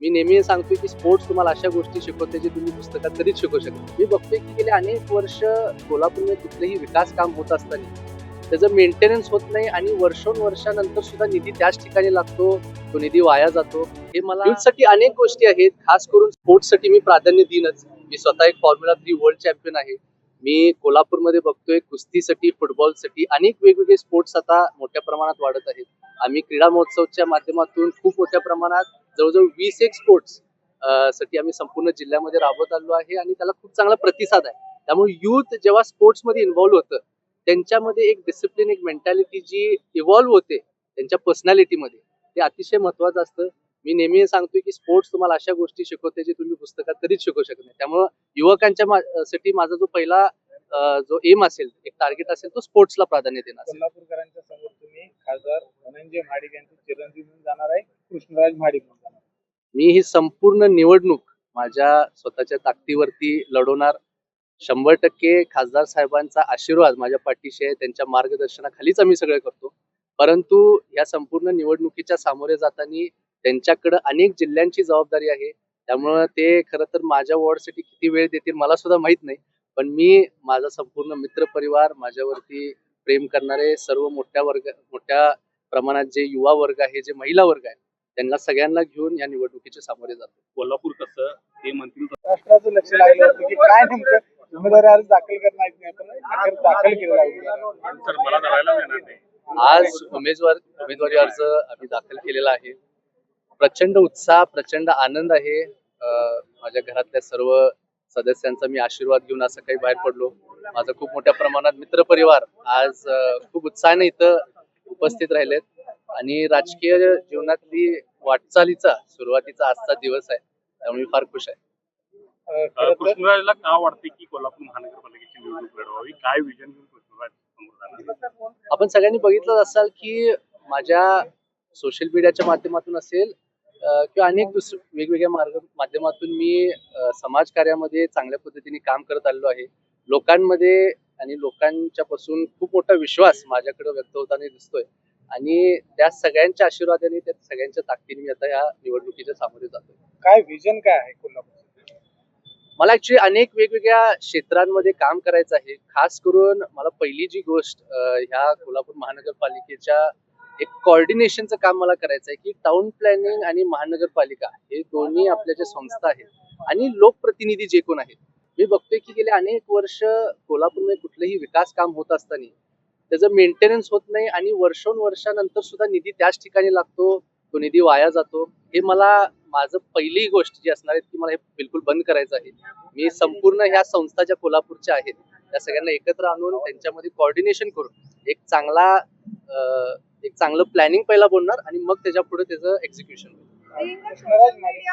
मी नेहमी सांगतो की स्पोर्ट्स तुम्हाला अशा गोष्टी शिकवते जे तुम्ही पुस्तकात कधीच शिकू शकत नाही. मी बघतोय की गेले अनेक वर्ष कोल्हापूरमध्ये कुठलंही विकास काम होत असताना त्याचं मेंटेनन्स होत नाही आणि वर्षानंतर सुद्धा निधी त्याच ठिकाणी लागतो, तो निधी वाया जातो. हे मला साठी अनेक गोष्टी आहेत, खास करून स्पोर्ट्ससाठी मी प्राधान्य देईनच. मी स्वतः एक फॉर्म्युला 3 वर्ल्ड चॅम्पियन आहे. मी कोल्हापूरमध्ये बघतोय कुस्तीसाठी, फुटबॉलसाठी अनेक वेगवेगळे स्पोर्ट्स आता मोठ्या प्रमाणात वाढत आहेत. आम्ही क्रीडा महोत्सवच्या माध्यमातून खूप मोठ्या प्रमाणात जवळजवळ 20 एक स्पोर्ट्स साठी आम्ही संपूर्ण जिल्ह्यामध्ये राबवत आलो आहे आणि त्याला खूप चांगला प्रतिसाद आहे. त्यामुळे युथ जेव्हा स्पोर्ट्समध्ये इन्व्हॉल्व्ह होतं, त्यांच्यामध्ये एक डिसिप्लिन, एक मेंटॅलिटी जी इव्हॉल्व्ह होते त्यांच्या पर्सनॅलिटीमध्ये, ते अतिशय महत्वाचं असतं. मी नेहमी सांगतोय की स्पोर्ट्स तुम्हाला अशा गोष्टी शिकवते जे तुम्ही पुस्तकात कधीच शिकू शकत नाही. त्यामुळे युवकांच्या साठी माझा जो पहिला जो एम असेल, एक टार्गेट असेल, तो स्पोर्ट्सला प्राधान्य देणार असेल. कोल्हापूरकरांच्या समोर तुम्ही खासदार धनंजय महाडिक यांचे चिरंजीव म्हणून जाणार आहे, कृष्णराज महाडिक म्हणून जाणार. मी ही संपूर्ण निवडणूक माझ्या स्वतःच्या ताकदीवरती लढवणार. 100% खासदार साहेबांचा आशीर्वाद माझ्या पाठीशी आहे. त्यांच्या मार्गदर्शनाखालीच आम्ही सगळं करतो. परंतु या संपूर्ण निवडणुकीच्या सामोरे जाताना त्यांच्याकडे अनेक जिल्ह्यांची जबाबदारी आहे. त्यामुळं ते खरं तर माझ्या वॉर्डसाठी किती वेळ देतील मला सुद्धा माहित नाही. पण मी माझा संपूर्ण मित्रपरिवार, माझ्यावरती प्रेम करणारे सर्व मोठ्या प्रमाणात जे युवा वर्ग आहे, जे महिला वर्ग आहे, त्यांना सगळ्यांना घेऊन या निवडणुकीच्या सामोरे जातो. कोल्हापूर कसं ते म्हणतील राष्ट्राचं लक्ष लागलं होतं की काय नेमकं उमेदवारी अर्ज दाखल करणार नाही, पण अखेर दाखल केलेला आहे. तर मला धरायला देणार नाही. आज उमेदवारी अर्ज आम्ही दाखल केलेला आहे. प्रचंड उत्साह, प्रचंड आनंद आहे. माझ्या घरातल्या सर्व सदस्यांचा मी आशीर्वाद घेऊन असं काही बाहेर पडलो. माझा खूप मोठ्या प्रमाणात मित्रपरिवार आज खूप उत्साहाने इथं उपस्थित राहिलेत आणि राजकीय जीवनातली वाटचालीचा सुरुवातीचा आजचा दिवस आहे. त्यामुळे मी फार खुश आहे. खरं तर कृष्णराजला का वाटते की कोल्हापूर महानगरपालिकेची निवडणूक लढवावी? काय विजन घेऊन कृष्णराज समोर जाणार? आपण सगळ्यांनी बघितलं असाल की माझ्या सोशल मीडियाच्या माध्यमातून असेल किंवा अनेक वेगवेगळ्या माध्यमातून मी समाजकार्यामध्ये चांगल्या पद्धतीने काम करत आलेलो आहे. लोकांमध्ये आणि लोकांच्या पासून खूप मोठा विश्वास माझ्याकडे व्यक्त होताना दिसतोय आणि त्या सगळ्यांच्या आशीर्वादाने, त्या सगळ्यांच्या ताकदीने मी आता या निवडणुकीच्या सामोरे जातोय. काय विजन काय आहे कोल्हापूर? मला ऍक्च्युली अनेक वेगवेगळ्या क्षेत्रांमध्ये काम करायचं आहे. खास करून मला पहिली जी गोष्ट ह्या कोल्हापूर महानगरपालिकेच्या एक कोऑर्डिनेशनचं काम मला करायचं आहे की टाउन प्लॅनिंग आणि महानगरपालिका हे दोन्ही आपल्या ज्या संस्था आहेत आणि लोकप्रतिनिधी जे कोण आहेत, मी बघतोय की गेले अनेक वर्ष कोल्हापूरमध्ये कुठलंही विकास काम होत असताना त्याचं मेंटेनन्स होत नाही आणि वर्षानंतर सुद्धा निधी त्याच ठिकाणी लागतो, तो निधी वाया जातो. हे मला माझं पहिली गोष्ट जी असणार आहे ती मला हे बिलकुल बंद करायचं आहे. मी संपूर्ण ह्या संस्था ज्या कोल्हापूरच्या आहेत त्या सगळ्यांना एकत्र आणून त्यांच्यामध्ये कोऑर्डिनेशन करून एक चांगलं प्लॅनिंग पहिला बनणार आणि मग त्याच्या पुढे त्याचं एक्झिक्युशन होईल. कृष्णराज महाडिक